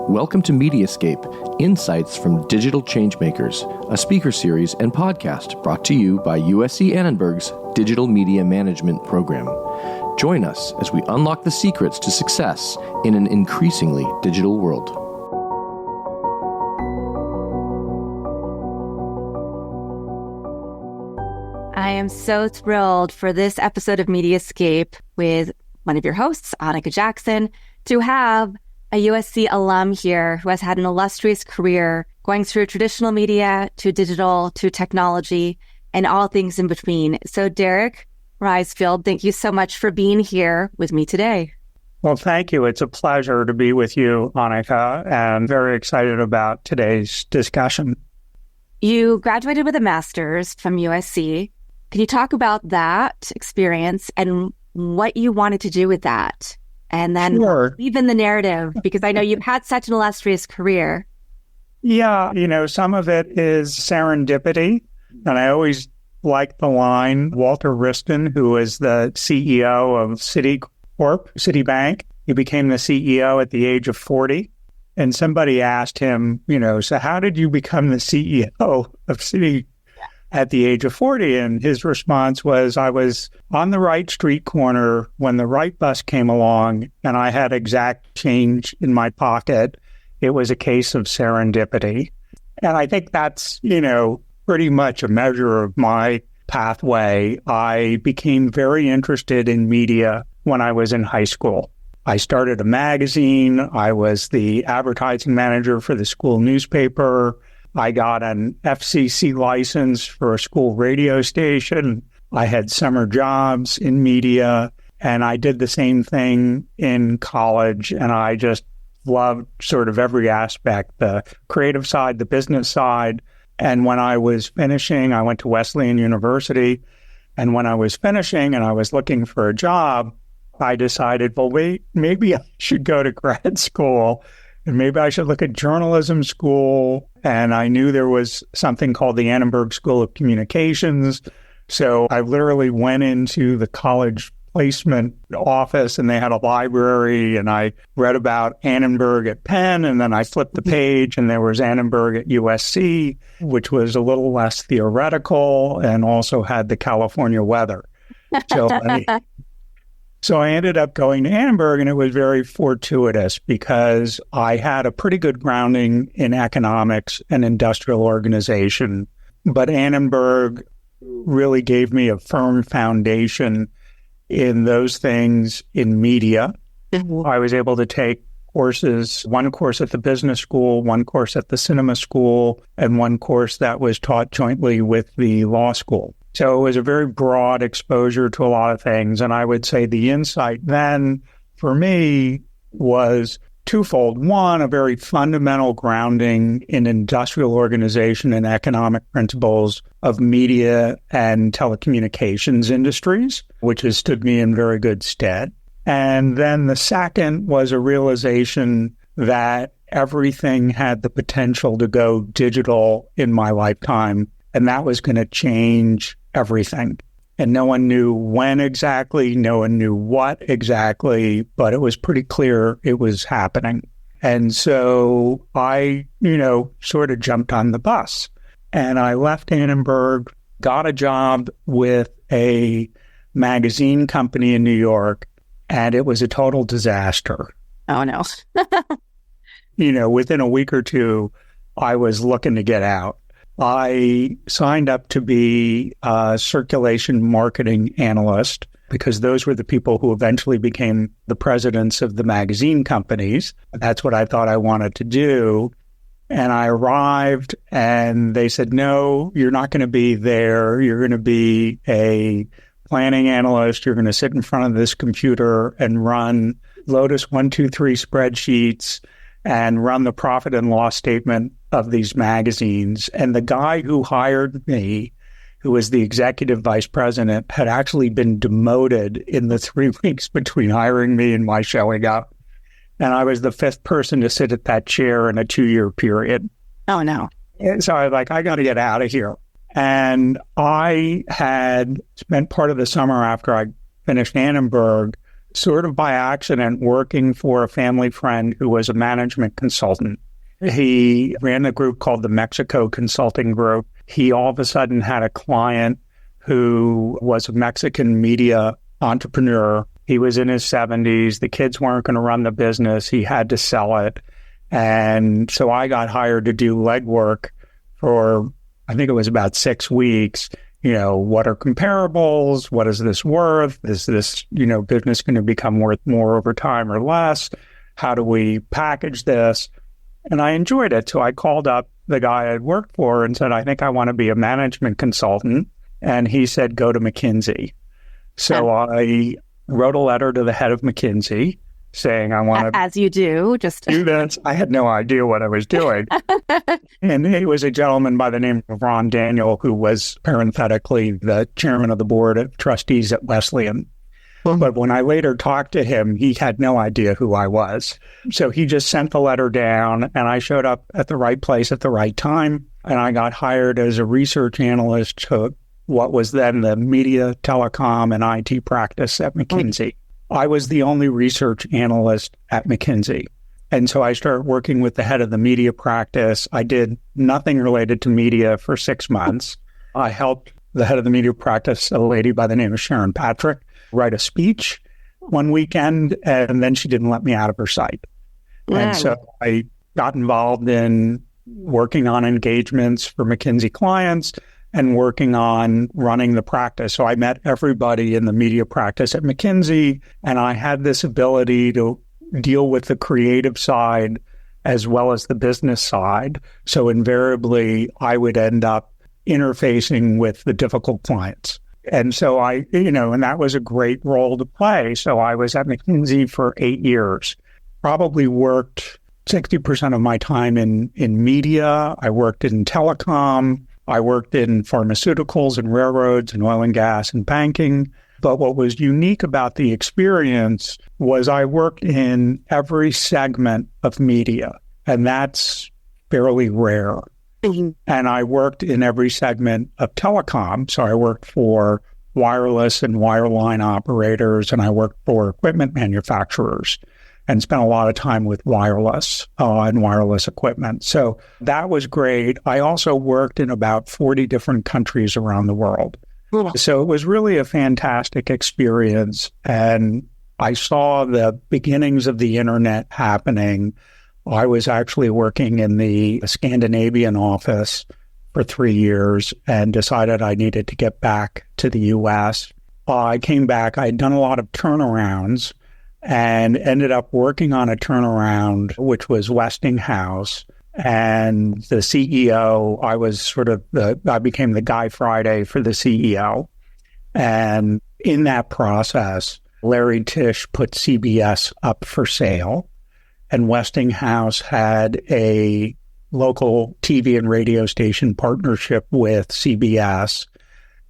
Welcome to Mediascape, Insights from Digital Changemakers, a speaker series and podcast brought to you by USC Annenberg's Digital Media Management program. Join us as we unlock the secrets to success in an increasingly digital world. I am so thrilled for this episode of Mediascape with one of your hosts, Annika Jackson, to have a USC alum here who has had an illustrious career going through traditional media to digital to technology and all things in between. So Derek Riesfeld, thank you so much for being here with me today. Well, thank you. It's a pleasure to be with you, Annika, and very excited about today's discussion. You graduated with a master's from USC. Can you talk about that experience and what you wanted to do with that? And then weave in the narrative, because I know you've had such an illustrious career. Yeah, some of it is serendipity. And I always like the line, Walter Wriston, who is the CEO of Citibank. He became the CEO at the age of 40. And somebody asked him, so how did you become the CEO of Citi at the age of 40? And his response was, I was on the right street corner when the right bus came along and I had exact change in my pocket. It was a case of serendipity. And I think that's, pretty much a measure of my pathway. I became very interested in media when I was in high school. I started a magazine. I was the advertising manager for the school newspaper. I got an FCC license for a school radio station. I had summer jobs in media, and I did the same thing in college. And I just loved sort of every aspect, the creative side, the business side. And when I was finishing, I went to Wesleyan University. And when I was finishing and I was looking for a job, I decided, well, wait, maybe I should go to grad school. And maybe I should look at journalism school. And I knew there was something called the Annenberg School of Communications. So I literally went into the college placement office and they had a library and I read about Annenberg at Penn. And then I flipped the page and there was Annenberg at USC, which was a little less theoretical and also had the California weather. So I ended up going to Annenberg, and it was very fortuitous because I had a pretty good grounding in economics and industrial organization. But Annenberg really gave me a firm foundation in those things in media. Mm-hmm. I was able to take courses, one course at the business school, one course at the cinema school, and one course that was taught jointly with the law school. So it was a very broad exposure to a lot of things. And I would say the insight then for me was twofold. One, a very fundamental grounding in industrial organization and economic principles of media and telecommunications industries, which has stood me in very good stead. And then the second was a realization that everything had the potential to go digital in my lifetime, and that was going to change everything. And no one knew when exactly, no one knew what exactly, but it was pretty clear it was happening. And so I, sort of jumped on the bus. And I left Annenberg, got a job with a magazine company in New York, and it was a total disaster. Oh, no. Within a week or two, I was looking to get out. I signed up to be a circulation marketing analyst because those were the people who eventually became the presidents of the magazine companies. That's what I thought I wanted to do. And I arrived and they said, no, you're not going to be there. You're going to be a planning analyst. You're going to sit in front of this computer and run Lotus 123 spreadsheets and run the profit and loss statement of these magazines. And the guy who hired me, who was the executive vice president, had actually been demoted in the 3 weeks between hiring me and my showing up. And I was the fifth person to sit at that chair in a 2-year period. Oh, no. And so I was like, I got to get out of here. And I had spent part of the summer after I finished Annenberg sort of by accident working for a family friend who was a management consultant. He ran a group called the Mexico Consulting Group. He all of a sudden had a client who was a Mexican media entrepreneur. He was in his 70s. The kids weren't going to run the business. He had to sell it. And so I got hired to do legwork for, I think it was about 6 weeks. What are comparables? What is this worth? Is this, business going to become worth more over time or less? How do we package this? And I enjoyed it. So I called up the guy I had worked for and said, I think I want to be a management consultant. And he said, go to McKinsey. So I wrote a letter to the head of McKinsey saying, I want to... As you do, just... do this. I had no idea what I was doing. And he was a gentleman by the name of Ron Daniel, who was parenthetically the chairman of the board of trustees at Wesleyan. But when I later talked to him, he had no idea who I was. So he just sent the letter down, and I showed up at the right place at the right time. And I got hired as a research analyst to what was then the media, telecom, and IT practice at McKinsey. I was the only research analyst at McKinsey. And so I started working with the head of the media practice. I did nothing related to media for 6 months. I helped the head of the media practice, a lady by the name of Sharon Patrick, write a speech one weekend, and then she didn't let me out of her sight. Wow. And so I got involved in working on engagements for McKinsey clients and working on running the practice. So I met everybody in the media practice at McKinsey, and I had this ability to deal with the creative side as well as the business side. So invariably, I would end up interfacing with the difficult clients. And so and that was a great role to play. So I was at McKinsey for 8 years, probably worked 60% of my time in media. I worked in telecom. I worked in pharmaceuticals and railroads and oil and gas and banking. But what was unique about the experience was I worked in every segment of media, and that's fairly rare. And I worked in every segment of telecom. So I worked for wireless and wireline operators, and I worked for equipment manufacturers and spent a lot of time with wireless and wireless equipment. So that was great. I also worked in about 40 different countries around the world. So it was really a fantastic experience. And I saw the beginnings of the internet happening. I was actually working in the Scandinavian office for 3 years and decided I needed to get back to the U.S. I came back. I had done a lot of turnarounds and ended up working on a turnaround, which was Westinghouse. And the CEO, I became the Guy Friday for the CEO. And in that process, Larry Tisch put CBS up for sale. And Westinghouse had a local TV and radio station partnership with CBS.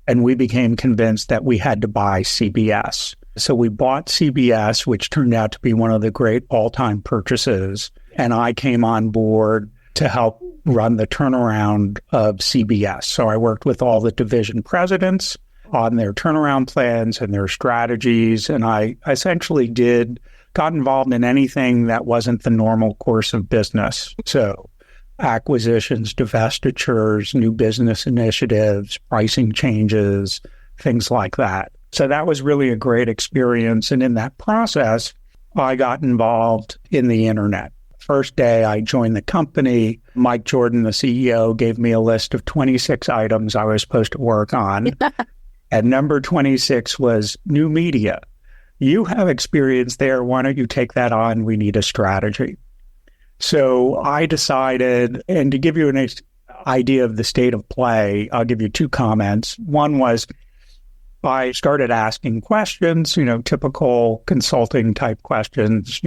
And we became convinced that we had to buy CBS. So we bought CBS, which turned out to be one of the great all-time purchases. And I came on board to help run the turnaround of CBS. So I worked with all the division presidents on their turnaround plans and their strategies. And I essentially got involved in anything that wasn't the normal course of business. So acquisitions, divestitures, new business initiatives, pricing changes, things like that. So that was really a great experience. And in that process, I got involved in the internet. First day I joined the company, Mike Jordan, the CEO, gave me a list of 26 items I was supposed to work on. And number 26 was new media. You have experience there. Why don't you take that on? We need a strategy. So I decided, and to give you an idea of the state of play, I'll give you 2 comments. One was I started asking questions, typical consulting type questions,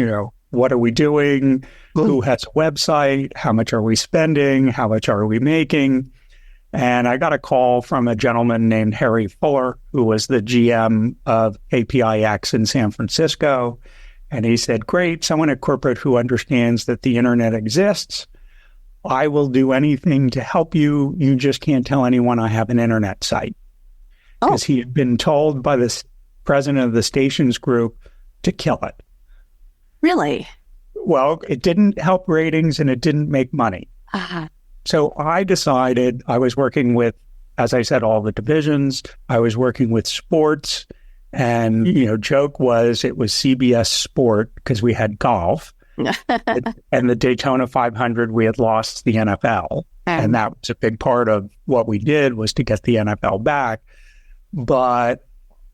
what are we doing? Who has a website? How much are we spending? How much are we making? And I got a call from a gentleman named Harry Fuller, who was the GM of APIX in San Francisco. And he said, great, someone at corporate who understands that the internet exists. I will do anything to help you. You just can't tell anyone I have an internet site. Because he had been told by the president of the stations group to kill it. Really? Well, it didn't help ratings and it didn't make money. So I decided I was working with, as I said, all the divisions. I was working with sports. And, joke was it was CBS Sport because we had golf. And the Daytona 500, we had lost the NFL. And that was a big part of what we did was to get the NFL back. But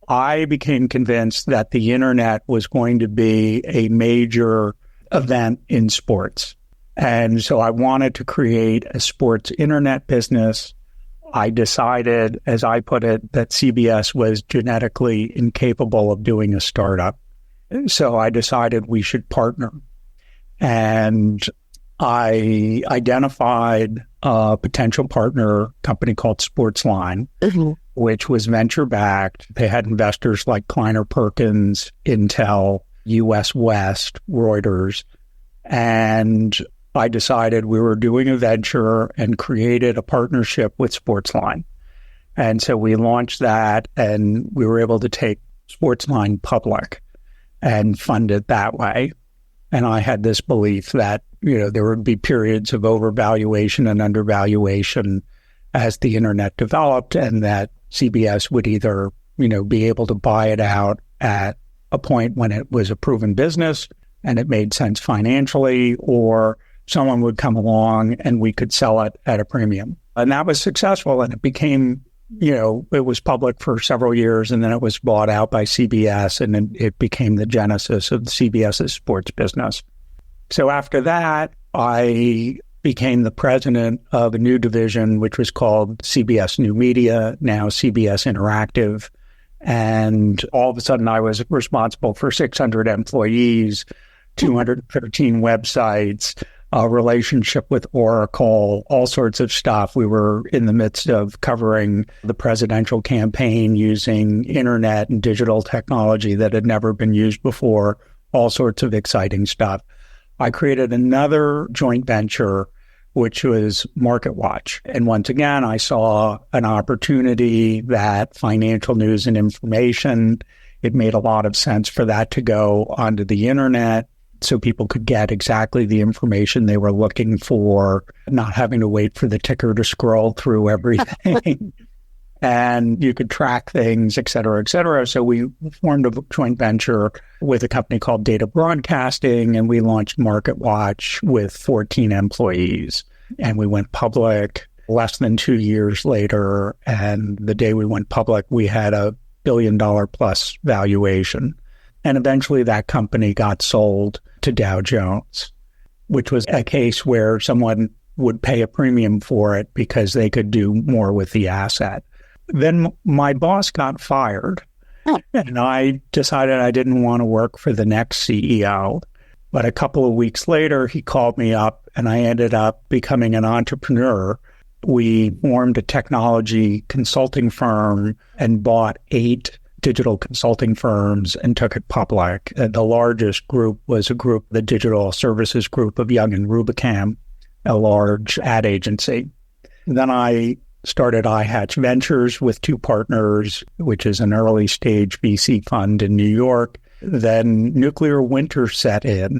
I became convinced that the internet was going to be a major event in sports. And so I wanted to create a sports internet business. I decided, as I put it, that CBS was genetically incapable of doing a startup. So I decided we should partner. And I identified a potential partner company called Sportsline, which was venture-backed. They had investors like Kleiner Perkins, Intel, US West, Reuters. And I decided we were doing a venture and created a partnership with Sportsline. And so we launched that and we were able to take Sportsline public and fund it that way. And I had this belief that, there would be periods of overvaluation and undervaluation as the internet developed, and that CBS would either, be able to buy it out at a point when it was a proven business and it made sense financially, or someone would come along and we could sell it at a premium. And that was successful. And it became, it was public for several years, and then it was bought out by CBS, and then it became the genesis of CBS's sports business. So after that, I became the president of a new division, which was called CBS New Media, now CBS Interactive. And all of a sudden, I was responsible for 600 employees, 213 websites, a relationship with Oracle, all sorts of stuff. We were in the midst of covering the presidential campaign using internet and digital technology that had never been used before, all sorts of exciting stuff. I created another joint venture, which was MarketWatch. And once again, I saw an opportunity that financial news and information, it made a lot of sense for that to go onto the internet so people could get exactly the information they were looking for, not having to wait for the ticker to scroll through everything. And you could track things, et cetera, et cetera. So we formed a joint venture with a company called Data Broadcasting, and we launched MarketWatch with 14 employees. And we went public less than 2 years later. And the day we went public, we had a $1 billion plus valuation. And eventually that company got sold to Dow Jones, which was a case where someone would pay a premium for it because they could do more with the asset. Then my boss got fired, and I decided I didn't want to work for the next CEO. But a couple of weeks later, he called me up, and I ended up becoming an entrepreneur. We formed a technology consulting firm and bought 8 digital consulting firms and took it public. The largest group was the digital services group of Young and Rubicam, a large ad agency. Then I started iHatch Ventures with 2 partners, which is an early stage VC fund in New York. Then nuclear winter set in,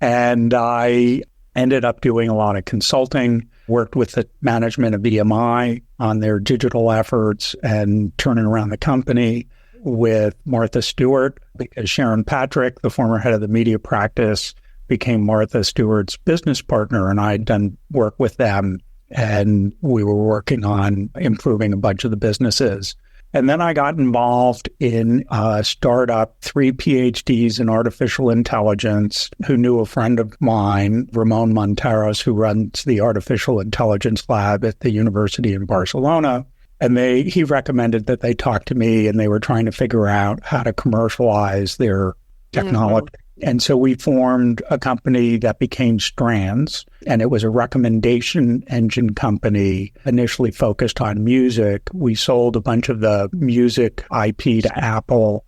and I ended up doing a lot of consulting, worked with the management of EMI on their digital efforts and turning around the company with Martha Stewart, because Sharon Patrick, the former head of the media practice, became Martha Stewart's business partner, and I had done work with them. And we were working on improving a bunch of the businesses. And then I got involved in a startup, 3 PhDs in artificial intelligence, who knew a friend of mine, Ramon Monteros, who runs the artificial intelligence lab at the University in Barcelona. And he recommended that they talk to me, and they were trying to figure out how to commercialize their technology. And so we formed a company that became Strands, and it was a recommendation engine company initially focused on music. We sold a bunch of the music IP to Apple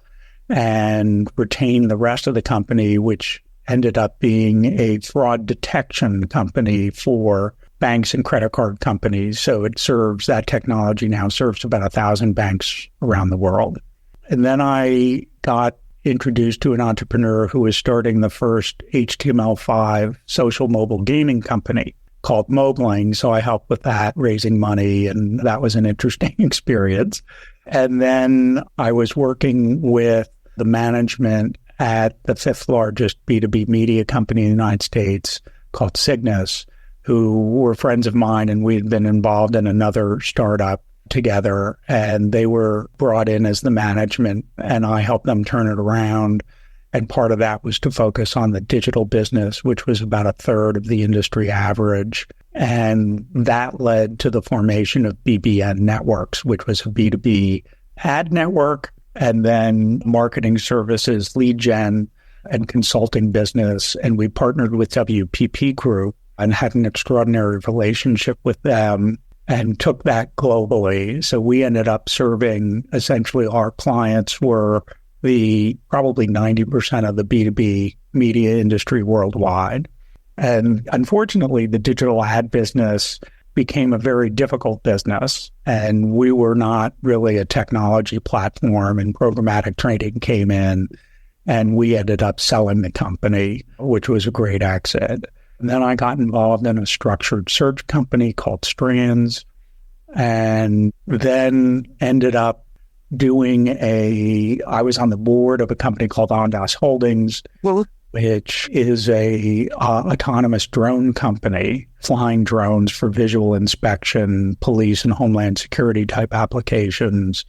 and retained the rest of the company, which ended up being a fraud detection company for banks and credit card companies. So that technology now serves about 1,000 banks around the world. And then I got introduced to an entrepreneur who was starting the first HTML5 social mobile gaming company called Mobiling. So I helped with that, raising money, and that was an interesting experience. And then I was working with the management at the fifth largest B2B media company in the United States called Cygnus, who were friends of mine, and we had been involved in another startup together, and they were brought in as the management, and I helped them turn it around. And part of that was to focus on the digital business, which was about a third of the industry average. And that led to the formation of BBN Networks, which was a B2B ad network, and then marketing services, lead gen, and consulting business. And we partnered with WPP Group and had an extraordinary relationship with them and took that globally. So we ended up serving, essentially our clients were the probably 90% of the B2B media industry worldwide. And unfortunately, the digital ad business became a very difficult business, and we were not really a technology platform, and programmatic trading came in, and we ended up selling the company, which was a great exit. And then I got involved in a structured search company called Strands, and then ended up I was on the board of a company called Ondas Holdings, which is a autonomous drone company, flying drones for visual inspection, police and homeland security type applications,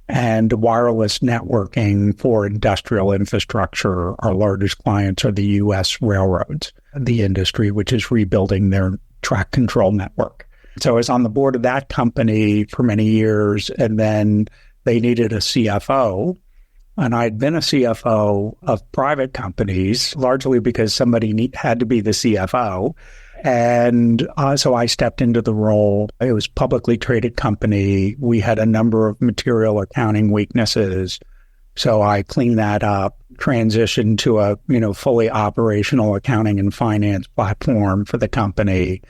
and wireless networking for industrial infrastructure. Our largest clients are the U.S. railroads, the industry, which is rebuilding their track control network. So I was on the board of that company for many years, and then they needed a CFO. And I'd been a CFO of private companies, largely because somebody had to be the CFO. And so I stepped into the role. It was a publicly traded company. We had a number of material accounting weaknesses. So I cleaned that up, transitioned to a fully operational accounting and finance platform for the company.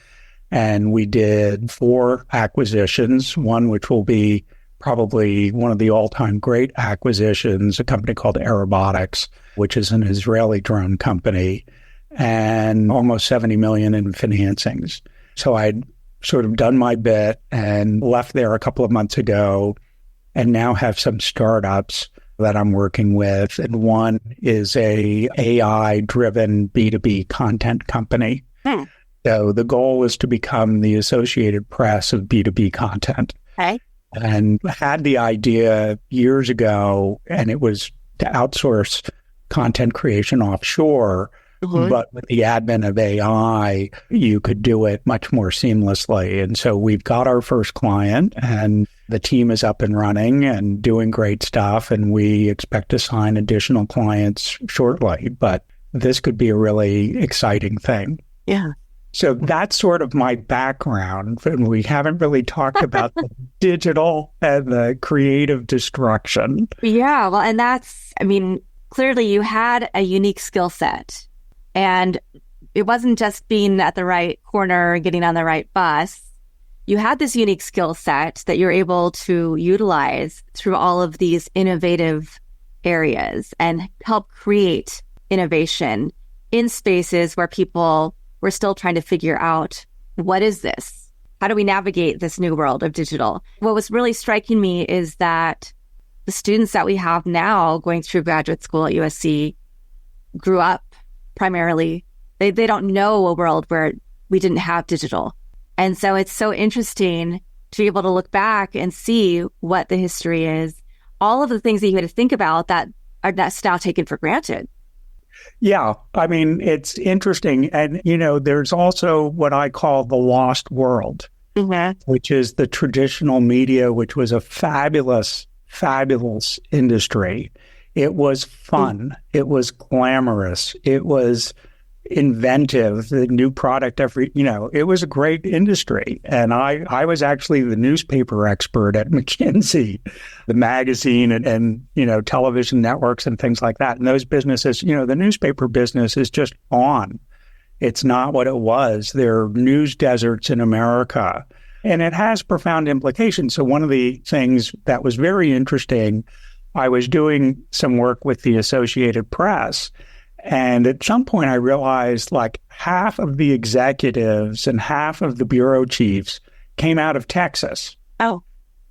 And we did 4 acquisitions, one which will be probably one of the all-time great acquisitions, a company called Aerobotics, which is an Israeli drone company, and almost $70 million in financings. So I'd sort of done my bit and left there a couple of months ago, and now have some startups that I'm working with. And one is a AI-driven B2B content company. So the goal is to become the Associated Press of B2B content. Okay. And had the idea years ago, and it was to outsource content creation offshore. Mm-hmm. But with the advent of AI, you could do it much more seamlessly. And so we've got our first client, and the team is up and running and doing great stuff. And we expect to sign additional clients shortly. But this could be a really exciting thing. Yeah. So that's sort of my background, and we haven't really talked about the digital and the creative destruction. Yeah, well, and clearly you had a unique skill set, and it wasn't just being at the right corner, getting on the right bus. You had this unique skill set that you're able to utilize through all of these innovative areas and help create innovation in spaces where people we're still trying to figure out, what is this? How do we navigate this new world of digital? What was really striking me is that the students that we have now going through graduate school at USC grew up primarily, they don't know a world where we didn't have digital. And so it's so interesting to be able to look back and see what the history is, all of the things that you had to think about that are now taken for granted. Yeah, it's interesting. And, there's also what I call the lost world, mm-hmm. which is the traditional media, which was a fabulous, fabulous industry. It was fun. It was glamorous. It was inventive, the new product it was a great industry. And I was actually the newspaper expert at McKinsey, the magazine and television networks and things like that. And those businesses, the newspaper business is just on. It's not what it was. There are news deserts in America, and it has profound implications. So one of the things that was very interesting I was doing some work with the Associated Press. And at some point I realized like half of the executives and half of the bureau chiefs came out of Texas. Oh.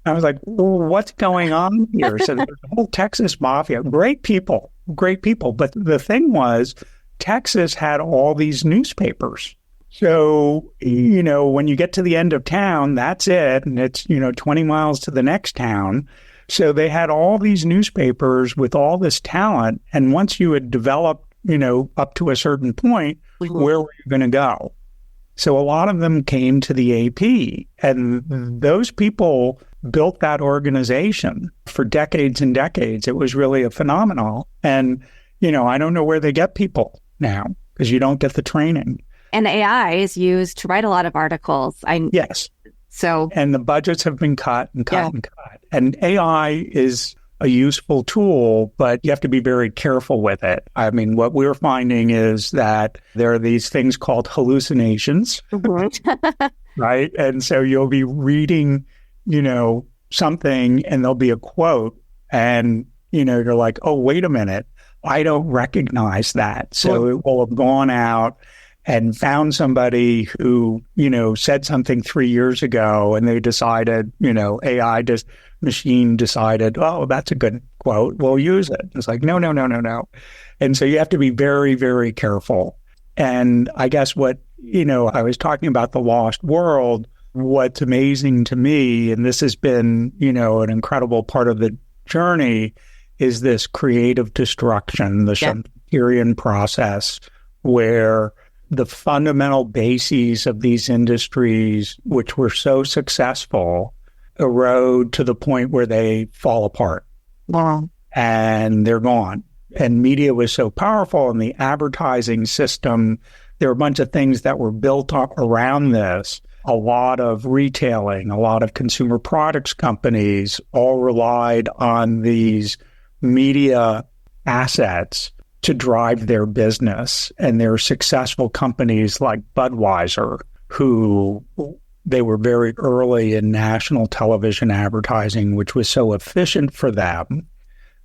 I was like, well, what's going on here? So there's the whole Texas mafia, great people. But the thing was, Texas had all these newspapers. So, when you get to the end of town, that's it. And it's, 20 miles to the next town. So they had all these newspapers with all this talent. And once you had developed, up to a certain point, where were you going to go? So a lot of them came to the AP, and those people built that organization for decades and decades. It was really a phenomenon. And, I don't know where they get people now because you don't get the training. And AI is used to write a lot of articles. Yes. So, and the budgets have been cut and cut and cut. And AI is a useful tool, but you have to be very careful with it. I mean, what we're finding is that there are these things called hallucinations, right? And so you'll be reading, something and there'll be a quote and, you're like, oh, wait a minute, I don't recognize that. So it will have gone out and found somebody who, said something 3 years ago and they decided, machine decided, oh, that's a good quote, we'll use it. It's like, no. And so you have to be very, very careful. And I guess what, I was talking about the lost world, what's amazing to me, and this has been, an incredible part of the journey, is this creative destruction, the Schumpeterian process, where the fundamental bases of these industries, which were so successful, erode to the point where they fall apart. Wow. And they're gone. And media was so powerful, and the advertising system, there were a bunch of things that were built up around this. A lot of retailing, a lot of consumer products companies all relied on these media assets to drive their business. And there are successful companies like Budweiser, who they were very early in national television advertising, which was so efficient for them.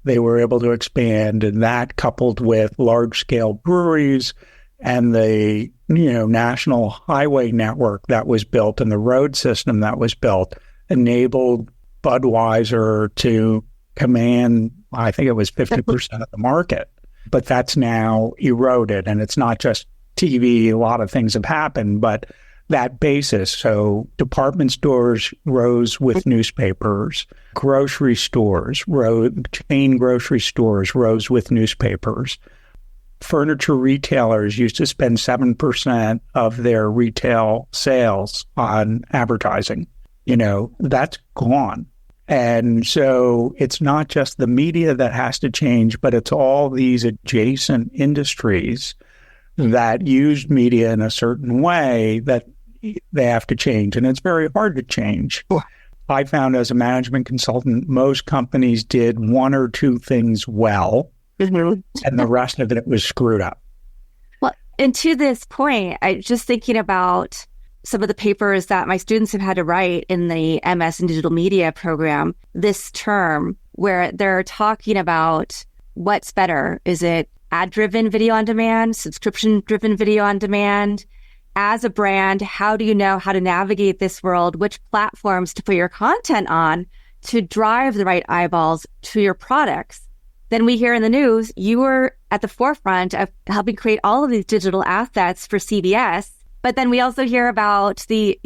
They were able to expand, and that, coupled with large-scale breweries and the national highway network that was built and the road system that was built, enabled Budweiser to command, I think it was 50% of the market. But that's now eroded, and it's not just TV. A lot of things have happened, but that basis. So department stores rose with newspapers, grocery stores chain grocery stores rose with newspapers. Furniture retailers used to spend 7% of their retail sales on advertising. That's gone. And so it's not just the media that has to change, but it's all these adjacent industries that use media in a certain way that they have to change. And it's very hard to change. I found as a management consultant, most companies did one or two things well, and the rest of it was screwed up. Well, and to this point, I just thinking about some of the papers that my students have had to write in the MS in Digital Media program this term, where they're talking about what's better. Is it ad-driven video on demand, subscription-driven video on demand? As a brand, how do you know how to navigate this world, which platforms to put your content on to drive the right eyeballs to your products? Then we hear in the news, you were at the forefront of helping create all of these digital assets for CBS. But then we also hear about the,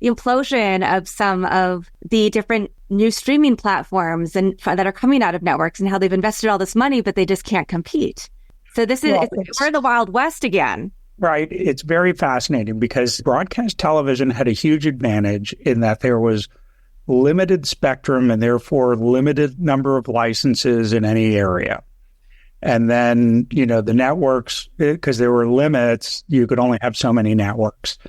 implosion of some of the different new streaming platforms and that are coming out of networks, and how they've invested all this money, but they just can't compete. So we're in the Wild West again. Right. It's very fascinating because broadcast television had a huge advantage in that there was limited spectrum and therefore limited number of licenses in any area. And then, the networks, because there were limits, you could only have so many networks.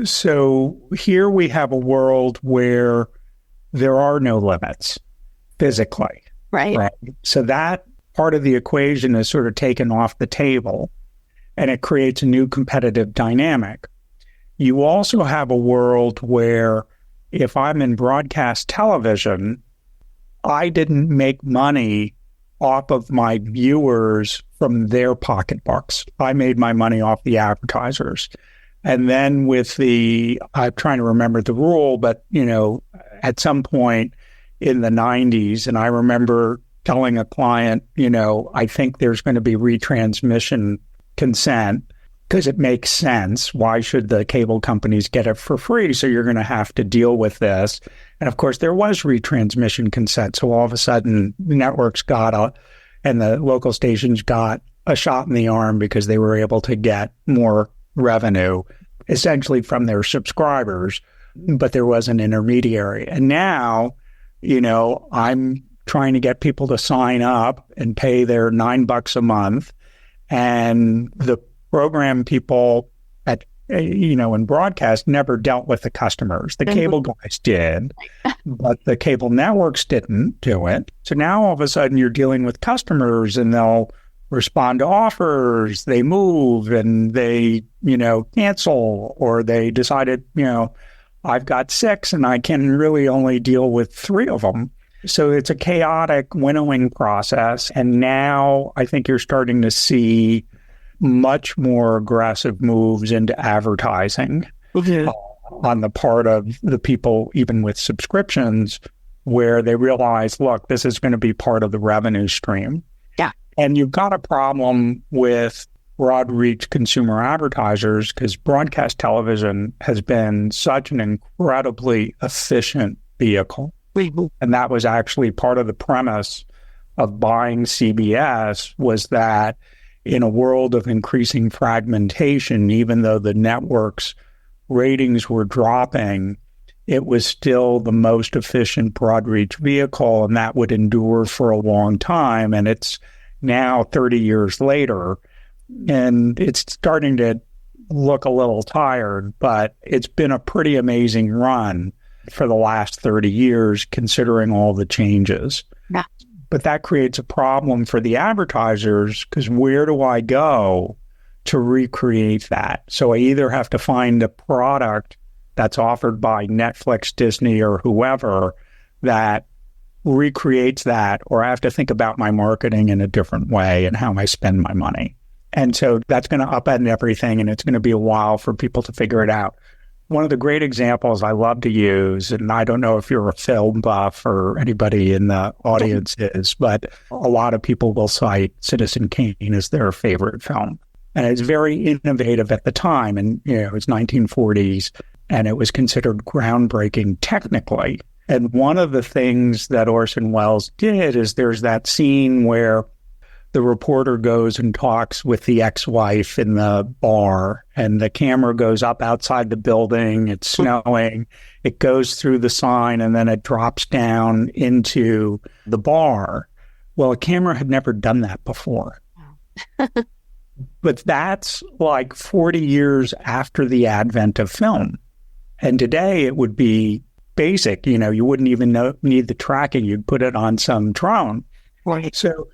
So here we have a world where there are no limits physically. Right. So that part of the equation is sort of taken off the table, and it creates a new competitive dynamic. You also have a world where if I'm in broadcast television, I didn't make money off of my viewers from their pocketbooks. I made my money off the advertisers. And then I'm trying to remember the rule, but, at some point in the 90s, and I remember telling a client, I think there's going to be retransmission consent because it makes sense. Why should the cable companies get it for free? So you're going to have to deal with this. And of course, there was retransmission consent. So all of a sudden, the networks and the local stations got a shot in the arm because they were able to get more revenue, essentially from their subscribers, but there was an intermediary. And now, I'm trying to get people to sign up and pay their $9 a month. And the program people in broadcast never dealt with the customers. The cable guys did, but the cable networks didn't do it. So now all of a sudden you're dealing with customers and they'll respond to offers, they move and they, cancel, or they decided, I've got 6 and I can really only deal with 3 of them. So it's a chaotic winnowing process. And now I think you're starting to see much more aggressive moves into advertising on the part of the people, even with subscriptions, where they realize, look, this is going to be part of the revenue stream. Yeah. And you've got a problem with broad reach consumer advertisers because broadcast television has been such an incredibly efficient vehicle. And that was actually part of the premise of buying CBS, was that in a world of increasing fragmentation, even though the network's ratings were dropping, it was still the most efficient broad reach vehicle, and that would endure for a long time. And it's now 30 years later, and it's starting to look a little tired, but it's been a pretty amazing run for the last 30 years, considering all the changes. Yeah. But that creates a problem for the advertisers, because where do I go to recreate that? So I either have to find a product that's offered by Netflix, Disney, or whoever that recreates that, or I have to think about my marketing in a different way and how I spend my money. And so that's going to upend everything, and it's going to be a while for people to figure it out. One of the great examples I love to use, and I don't know if you're a film buff or anybody in the audience is, but a lot of people will cite Citizen Kane as their favorite film. And it's very innovative at the time. And, it was 1940s, and it was considered groundbreaking technically. And one of the things that Orson Welles did is there's that scene where the reporter goes and talks with the ex-wife in the bar, and the camera goes up outside the building. It's snowing. It goes through the sign, and then it drops down into the bar. Well, a camera had never done that before. But that's like 40 years after the advent of film. And today it would be basic. You wouldn't even need the tracking. You'd put it on some drone. Right. So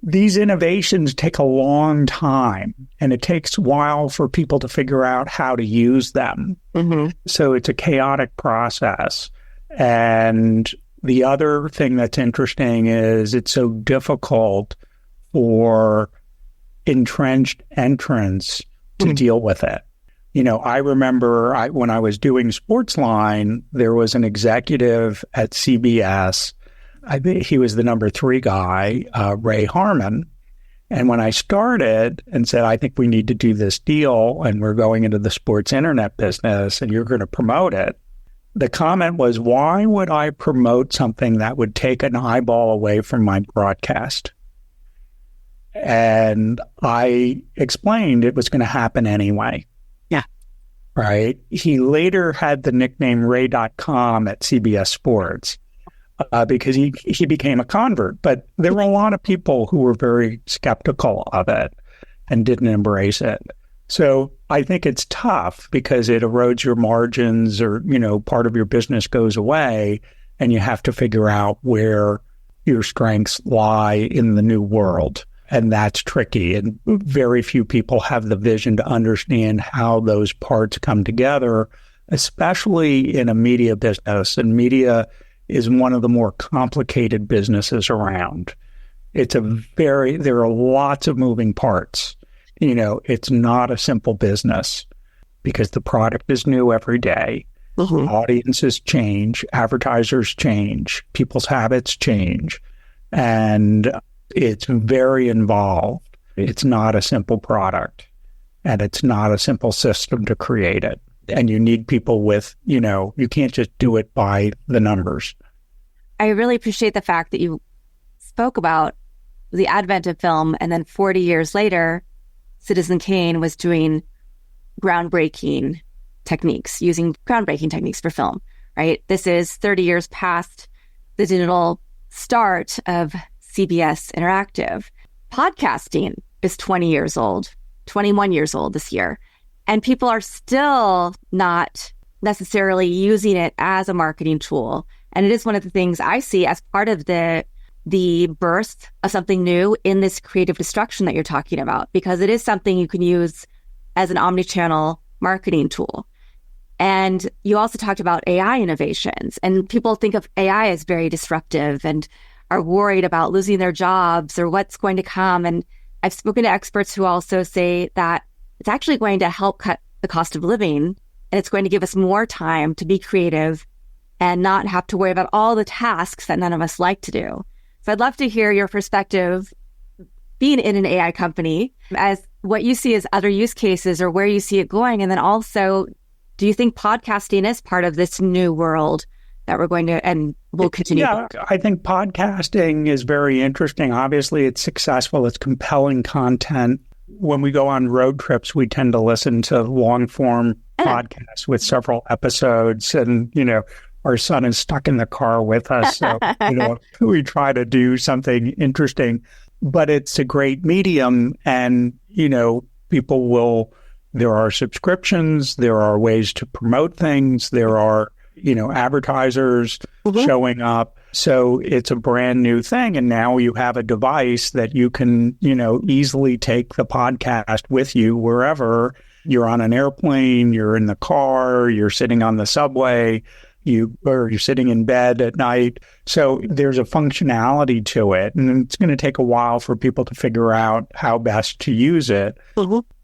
these innovations take a long time, and it takes a while for people to figure out how to use them. Mm-hmm. So it's a chaotic process. And the other thing that's interesting is it's so difficult for entrenched entrants to deal with it. I remember when I was doing Sportsline, there was an executive at CBS. I think he was the number 3 guy, Ray Harmon. And when I started and said, I think we need to do this deal, and we're going into the sports internet business, and you're going to promote it, the comment was, why would I promote something that would take an eyeball away from my broadcast? And I explained it was going to happen anyway. Yeah. Right? He later had the nickname Ray.com at CBS Sports. Because he became a convert. But there were a lot of people who were very skeptical of it and didn't embrace it. So I think it's tough because it erodes your margins, or, part of your business goes away, and you have to figure out where your strengths lie in the new world. And that's tricky. And very few people have the vision to understand how those parts come together, especially in a media business. And media is one of the more complicated businesses around. There are lots of moving parts. It's not a simple business because the product is new every day. Mm-hmm. Audiences change, advertisers change, people's habits change, and it's very involved. It's not a simple product, and it's not a simple system to create it. And you need people with, you can't just do it by the numbers. I really appreciate the fact that you spoke about the advent of film, and then 40 years later, Citizen Kane was doing groundbreaking techniques, using groundbreaking techniques for film, right? This is 30 years past the digital start of CBS Interactive. Podcasting is 20 years old, 21 years old this year, and people are still not necessarily using it as a marketing tool. And it is one of the things I see as part of the birth of something new in this creative destruction that you're talking about, because it is something you can use as an omnichannel marketing tool. And you also talked about AI innovations, and people think of AI as very disruptive and are worried about losing their jobs or what's going to come. And I've spoken to experts who also say that it's actually going to help cut the cost of living, and it's going to give us more time to be creative and not have to worry about all the tasks that none of us like to do. So I'd love to hear your perspective being in an AI company as what you see as other use cases or where you see it going. And then also, do you think podcasting is part of this new world that we're going to and will continue? Yeah, I think podcasting is very interesting. Obviously, it's successful. It's compelling content. When we go on road trips, we tend to listen to long-form podcasts with several episodes. And, our son is stuck in the car with us. So, we try to do something interesting. But it's a great medium. And, there are subscriptions, there are ways to promote things, there are, advertisers showing up. So it's a brand new thing. And now you have a device that you can, easily take the podcast with you wherever you're on an airplane, you're in the car, you're sitting on the subway, you're sitting in bed at night. So there's a functionality to it. And it's going to take a while for people to figure out how best to use it.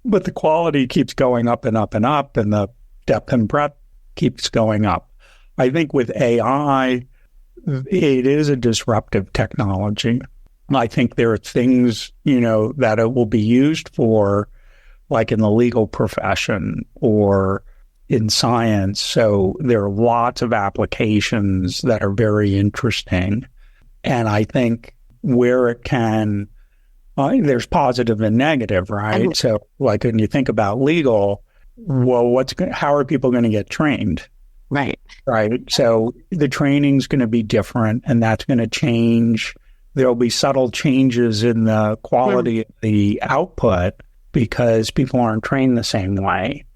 But the quality keeps going up and up and up, and the depth and breadth keeps going up. I think with AI, it is a disruptive technology. I think there are things, that it will be used for, like in the legal profession or in science. So there are lots of applications that are very interesting. And I think where it can, there's positive and negative, right? So like when you think about legal, well, how are people going to get trained? Right. So the training's going to be different, and that's going to change. There'll be subtle changes in the quality of the output because people aren't trained the same way.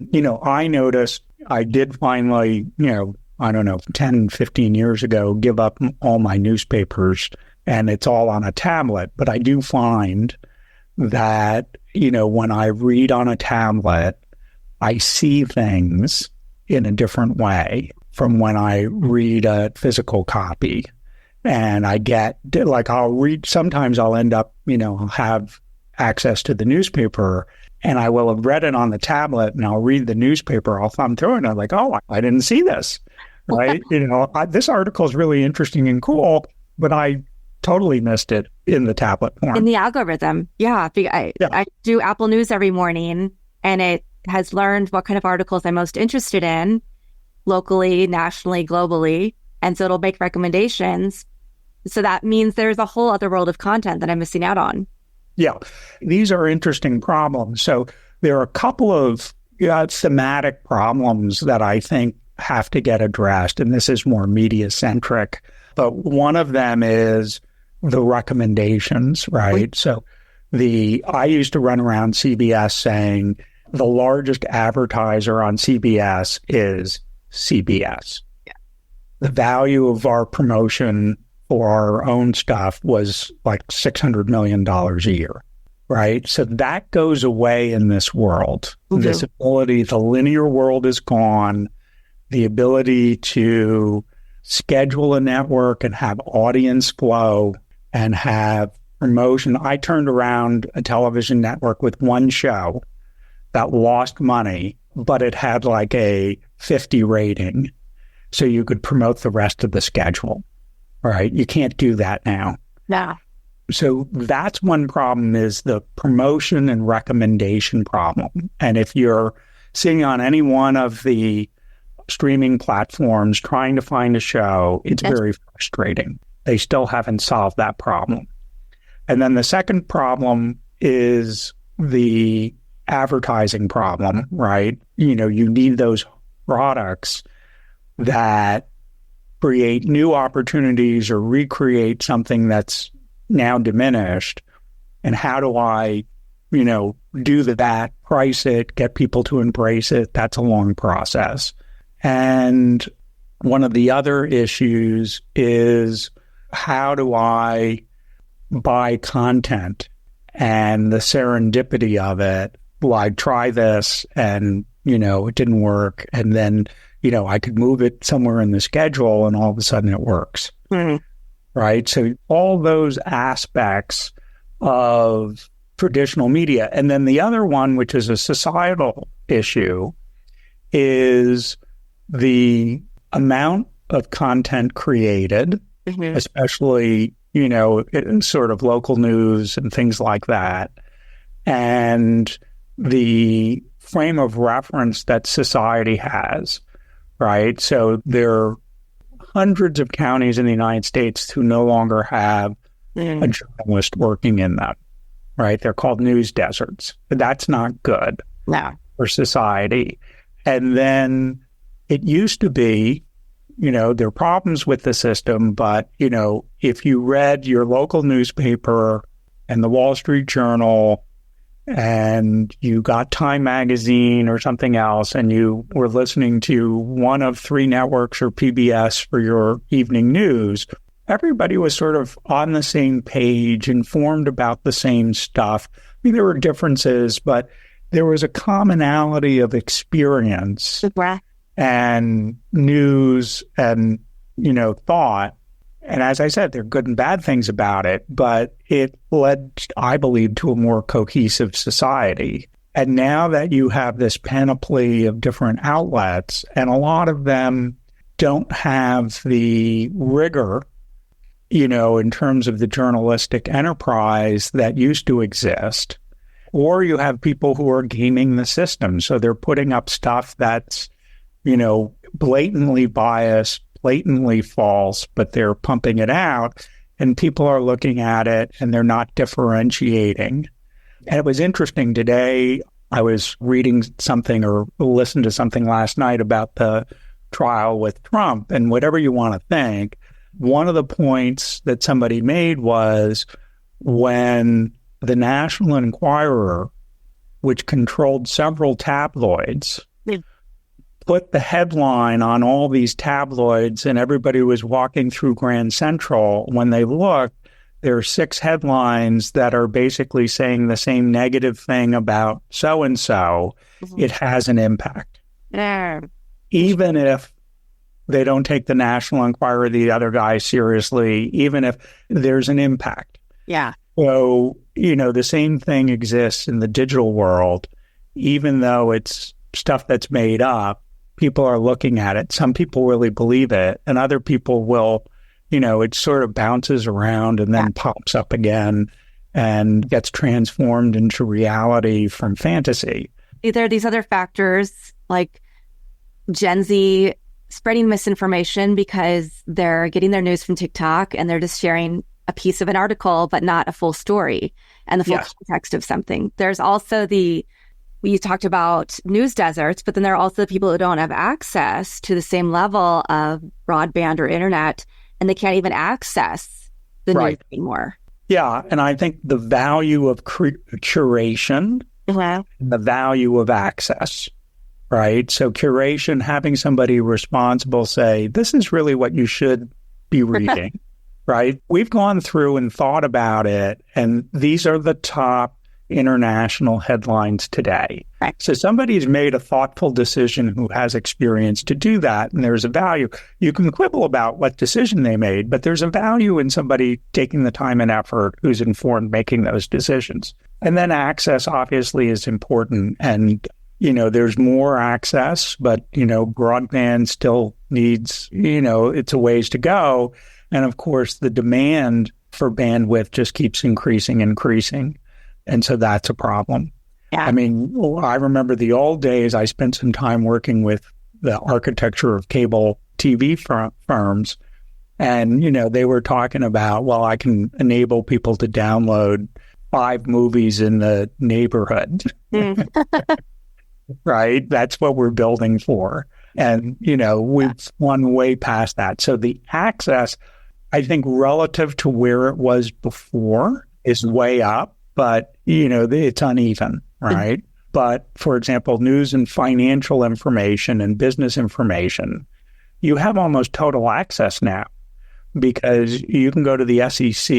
I noticed I did finally, 10, 15 years ago, give up all my newspapers, and it's all on a tablet. But I do find that, when I read on a tablet, I see things in a different way from when I read a physical copy. And I get, sometimes I'll end up, I'll have access to the newspaper, and I will have read it on the tablet, and I'll read the newspaper, I'll thumb through it, and I'm like, oh, I didn't see this, right? This article is really interesting and cool, but I totally missed it in the tablet form. In the algorithm, yeah. I do Apple News every morning, and it has learned what kind of articles I'm most interested in, locally, nationally, globally, and so it'll make recommendations. So that means there's a whole other world of content that I'm missing out on. Yeah, these are interesting problems. So there are a couple of thematic problems that I think have to get addressed, and this is more media-centric. But one of them is the recommendations, right? So I used to run around CBS saying the largest advertiser on CBS is CBS. Yeah. The value of our promotion for our own stuff was like $600 million a year, right? So that goes away in this world. This ability, the linear world is gone. The ability to schedule a network and have audience flow and have promotion. I turned around a television network with one show that lost money, but it had like a 50 rating, so you could promote the rest of the schedule, right? You can't do that now. No. So that's one problem, is the promotion and recommendation problem. And if you're sitting on any one of the streaming platforms trying to find a show, it's very frustrating. They still haven't solved that problem. And then the second problem is the advertising problem, right? You need those products that create new opportunities or recreate something that's now diminished. And how do I, do that, price it, get people to embrace it? That's a long process. And one of the other issues is, how do I buy content and the serendipity of it? Like, try this and, it didn't work. And then, I could move it somewhere in the schedule and all of a sudden it works. Mm-hmm. Right? So all those aspects of traditional media. And then the other one, which is a societal issue, is the amount of content created, mm-hmm. especially, in sort of local news and things like that, and the frame of reference that society has, right? So there are hundreds of counties in the United States who no longer have a journalist working in them, right? They're called news deserts. That's not good for society. And then it used to be, there are problems with the system, but, if you read your local newspaper and the Wall Street Journal and you got Time Magazine or something else, and you were listening to one of three networks or PBS for your evening news, everybody was sort of on the same page, informed about the same stuff. I mean, there were differences, but there was a commonality of experience and news and, thought. And as I said, there are good and bad things about it, but it led, I believe, to a more cohesive society. And now that you have this panoply of different outlets, and a lot of them don't have the rigor, in terms of the journalistic enterprise that used to exist, or you have people who are gaming the system. So they're putting up stuff that's, blatantly biased, blatantly false, but they're pumping it out, and people are looking at it and they're not differentiating. And it was interesting today, I was reading something or listened to something last night about the trial with Trump, and whatever you want to think, one of the points that somebody made was, when the National Enquirer, which controlled several tabloids, put the headline on all these tabloids, and everybody was walking through Grand Central, when they looked, there are 6 headlines that are basically saying the same negative thing about so-and-so. Mm-hmm. It has an impact. Even if they don't take the National Enquirer, the other guy, seriously, even if there's an impact. Yeah. So, the same thing exists in the digital world. Even though it's stuff that's made up, people are looking at it. Some people really believe it, and other people will, it sort of bounces around and then pops up again and gets transformed into reality from fantasy. There are these other factors like Gen Z spreading misinformation because they're getting their news from TikTok and they're just sharing a piece of an article, but not a full story and the full context of something. There's also we talked about news deserts, but then there are also the people who don't have access to the same level of broadband or internet, and they can't even access the news anymore. Yeah, and I think the value of curation and the value of access, right? So curation, having somebody responsible say, this is really what you should be reading, right? We've gone through and thought about it, and these are the top international headlines today. Right. So somebody's made a thoughtful decision who has experience to do that, and there's a value. You can quibble about what decision they made, but there's a value in somebody taking the time and effort who's informed making those decisions. And then access obviously is important. And, there's more access, but, broadband still needs, it's a ways to go. And of course, the demand for bandwidth just keeps increasing. And so that's a problem. Yeah. I mean, I remember the old days. I spent some time working with the architecture of cable TV firms. And, they were talking about, well, I can enable people to download 5 movies in the neighborhood. Right? That's what we're building for. And, we've gone way past that. So the access, I think, relative to where it was before is way up, but, it's uneven, right? But, for example, news and financial information and business information, you have almost total access now because you can go to the SEC,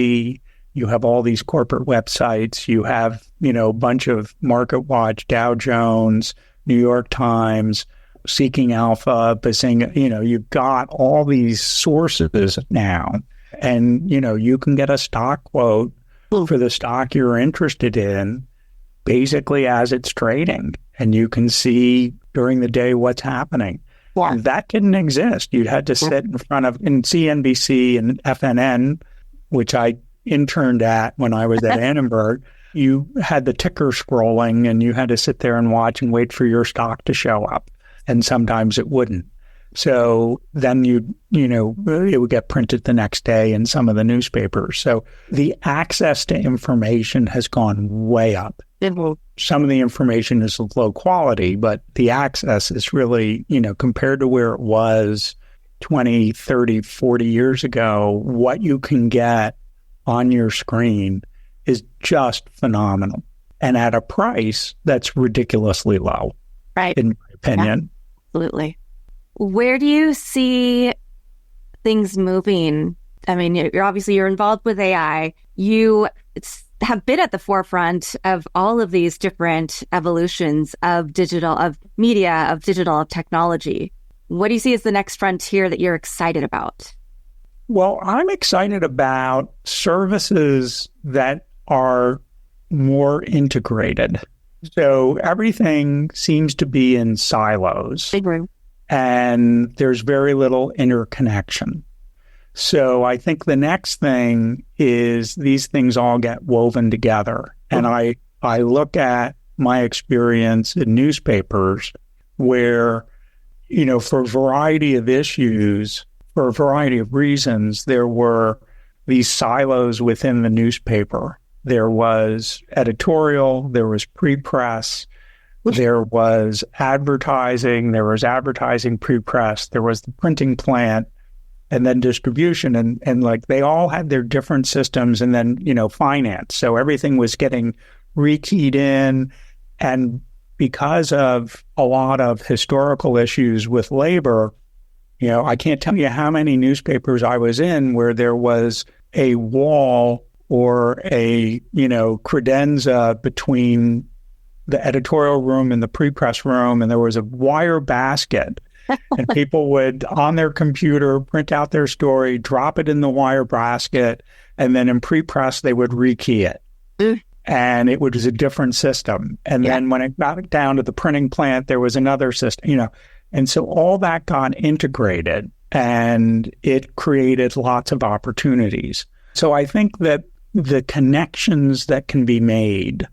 you have all these corporate websites, you have, a bunch of MarketWatch, Dow Jones, New York Times, Seeking Alpha, Bazinga, you've got all these sources now. And, you can get a stock quote for the stock you're interested in basically as it's trading. And you can see during the day what's happening. Yeah. That didn't exist. You had to sit in front of in CNBC and FNN, which I interned at when I was at Annenberg. You had the ticker scrolling and you had to sit there and watch and wait for your stock to show up. And sometimes it wouldn't. So then it would get printed the next day in some of the newspapers. So the access to information has gone way up. Some of the information is of low quality, but the access is really, compared to where it was 20, 30, 40 years ago, what you can get on your screen is just phenomenal. And at a price that's ridiculously low, right? In my opinion. Yeah, absolutely. Where do you see things moving? I mean, you're involved with AI. You have been at the forefront of all of these different evolutions of digital, of media, of digital, of technology. What do you see as the next frontier that you're excited about? Well, I'm excited about services that are more integrated. So everything seems to be in silos. Big room. And there's very little interconnection. So I think the next thing is these things all get woven together. And I look at my experience in newspapers where, for a variety of issues, for a variety of reasons, there were these silos within the newspaper. There was editorial, there was pre-press, there was advertising pre-press, there was the printing plant, and then distribution. And like they all had their different systems, and then, finance. So everything was getting rekeyed in. And because of a lot of historical issues with labor, I can't tell you how many newspapers I was in where there was a wall or a, credenza between the editorial room and the pre-press room, and there was a wire basket. And people would, on their computer, print out their story, drop it in the wire basket, and then in pre-press, they would rekey it. And it was a different system. And then when it got down to the printing plant, there was another system, And so all that got integrated, and it created lots of opportunities. So I think that the connections that can be made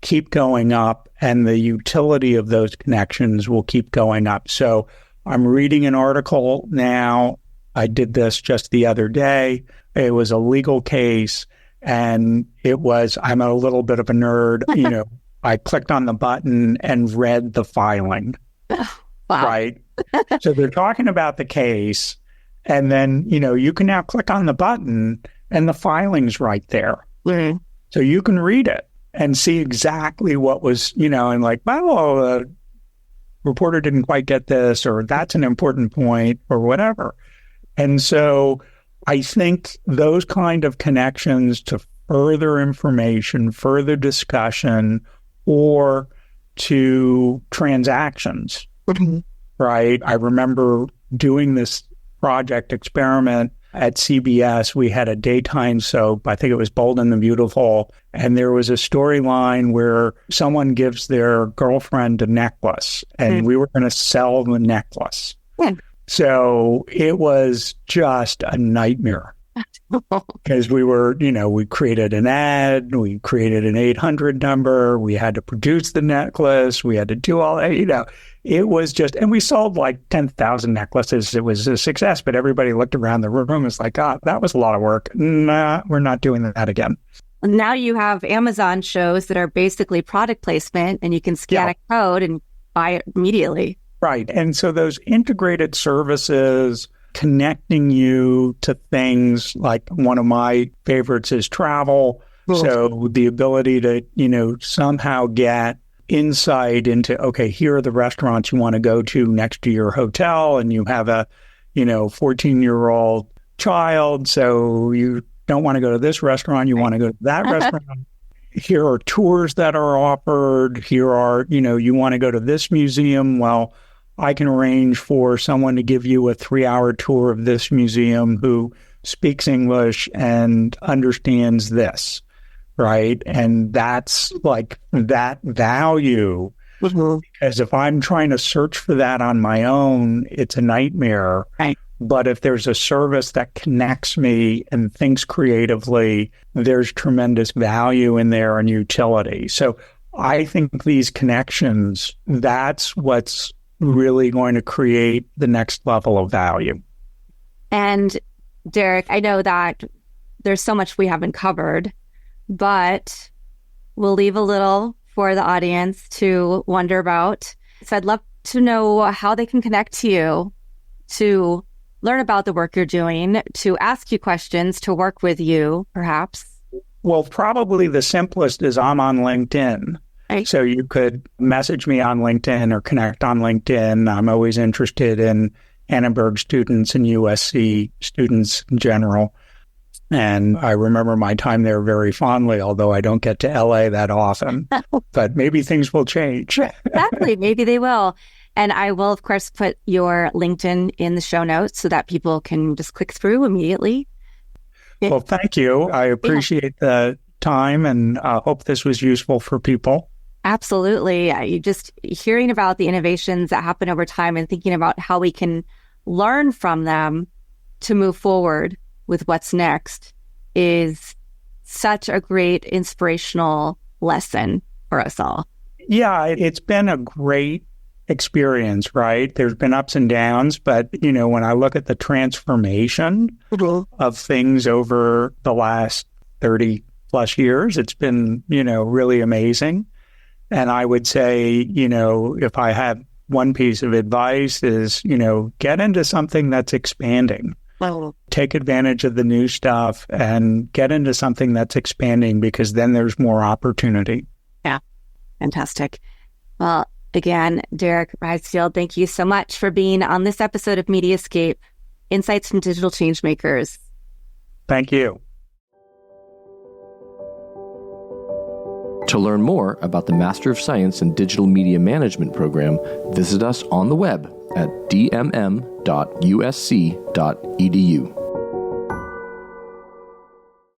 keep going up, and the utility of those connections will keep going up. So I'm reading an article now. I did this just the other day. It was a legal case, and I'm a little bit of a nerd. I clicked on the button and read the filing. Wow. Right? So they're talking about the case, and then, you can now click on the button and the filing's right there. Mm-hmm. So you can read it and see exactly what was, and like, well, reporter didn't quite get this, or that's an important point, or whatever. And so I think those kind of connections to further information, further discussion, or to transactions, right? I remember doing this project experiment at CBS. We had a daytime soap. I think it was Bold and the Beautiful. And there was a storyline where someone gives their girlfriend a necklace, and we were going to sell the necklace. So it was just a nightmare. Because we created an ad, we created an 800 number, we had to produce the necklace, we had to do all that, it was just, and we sold like 10,000 necklaces. It was a success, but everybody looked around the room and was like, that was a lot of work. Nah, we're not doing that again. Now you have Amazon shows that are basically product placement, and you can scan a code and buy it immediately. Right. And so those integrated services, connecting you to things like, one of my favorites is travel. So the ability to, somehow get insight into, okay, here are the restaurants you want to go to next to your hotel, and you have a, 14-year-old child, so you don't want to go to this restaurant, you want to go to that restaurant. Here are tours that are offered. Here are, you want to go to this museum. Well, I can arrange for someone to give you a 3-hour tour of this museum who speaks English and understands this, right? And that's like that value. Because if I'm trying to search for that on my own, it's a nightmare. Right. But if there's a service that connects me and thinks creatively, there's tremendous value in there and utility. So I think these connections, that's what's really going to create the next level of value. And Derek, I know that there's so much we haven't covered, but we'll leave a little for the audience to wonder about. So I'd love to know how they can connect to you, to learn about the work you're doing, to ask you questions, to work with you, perhaps. Well, probably the simplest is I'm on LinkedIn. Right. So you could message me on LinkedIn or connect on LinkedIn. I'm always interested in Annenberg students and USC students in general. And I remember my time there very fondly, although I don't get to LA that often. But maybe things will change. Exactly. Maybe they will. And I will, of course, put your LinkedIn in the show notes so that people can just click through immediately. Well, thank you. I appreciate the time and hope this was useful for people. Absolutely. You just hearing about the innovations that happen over time and thinking about how we can learn from them to move forward with what's next is such a great inspirational lesson for us all. Yeah, it's been a great experience, right? There's been ups and downs, but, when I look at the transformation of things over the last 30 plus years, it's been, really amazing. And I would say, if I have one piece of advice is, get into something that's expanding. Take advantage of the new stuff and get into something that's expanding, because then there's more opportunity. Yeah. Fantastic. Well, again, Derek Riesfeld, thank you so much for being on this episode of Mediascape, Insights from Digital Changemakers. Thank you. To learn more about the Master of Science in Digital Media Management program, visit us on the web at dmm.usc.edu.